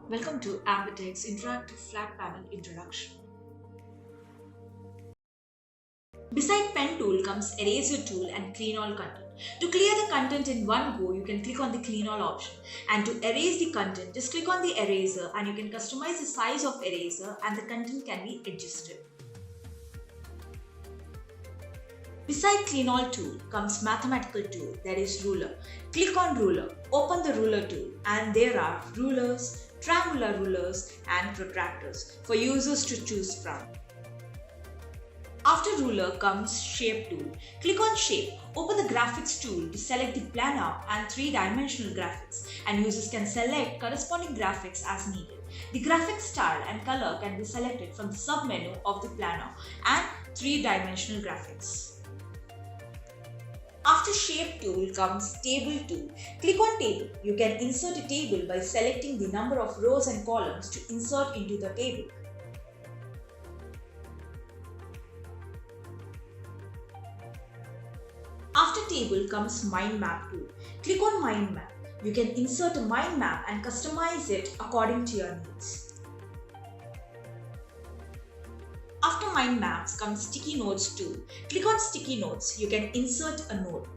Welcome to Ambitech's interactive flat panel introduction. Beside pen tool comes eraser tool and clean all content. To clear the content in one go, you can click on the clean all option. And to erase the content, just click on the eraser and you can customize the size of eraser and the content can be adjusted. Beside clean all tool comes mathematical tool, that is ruler. Click on ruler, open the ruler tool, and there are rulers, triangular rulers and protractors for users to choose from. After ruler comes shape tool. Click on shape, open the graphics tool to select the planar and 3-dimensional graphics, and users can select corresponding graphics as needed. The graphic style and color can be selected from the sub-menu of the planar and 3-dimensional graphics. After shape tool comes table tool. Click on table. You can insert a table by selecting the number of rows and columns to insert into the table. After table comes mind map tool. Click on mind map. You can insert a mind map and customize it according to your needs. After mind maps comes sticky notes tool. Click on sticky notes. You can insert a note.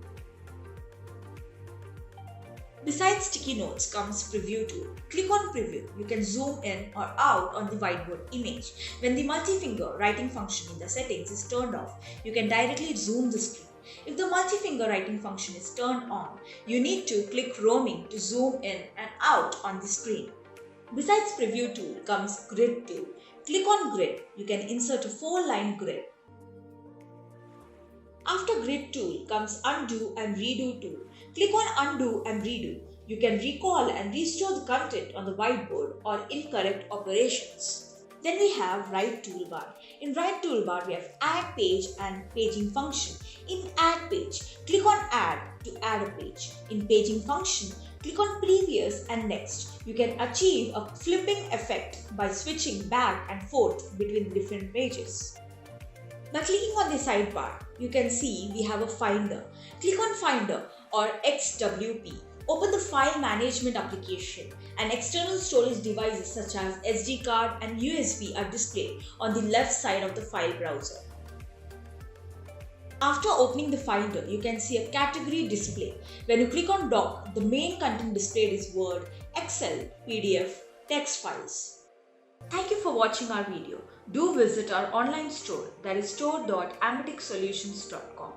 Besides sticky notes comes preview tool. Click on preview. You can zoom in or out on the whiteboard image. When the multi-finger writing function in the settings is turned off, you can directly zoom the screen. If the multi-finger writing function is turned on, you need to click roaming to zoom in and out on the screen. Besides preview tool comes grid tool. Click on grid. You can insert a 4-line grid. After grid tool comes undo and redo tool. Click on undo and redo. You can recall and restore the content on the whiteboard or incorrect operations. Then we have right toolbar. In right toolbar we have add page and paging function. In add page, click on add to add a page. In paging function, click on previous and next. You can achieve a flipping effect by switching back and forth between different pages. By clicking on the sidebar, you can see we have a finder. Click on finder or XWP. Open the file management application, and external storage devices such as SD card and USB are displayed on the left side of the file browser. After opening the finder, you can see a category display. When you click on dock, the main content displayed is Word, Excel, PDF, text files. Thank you for watching our video. Do visit our online store, that is store.ambitechsolutions.com.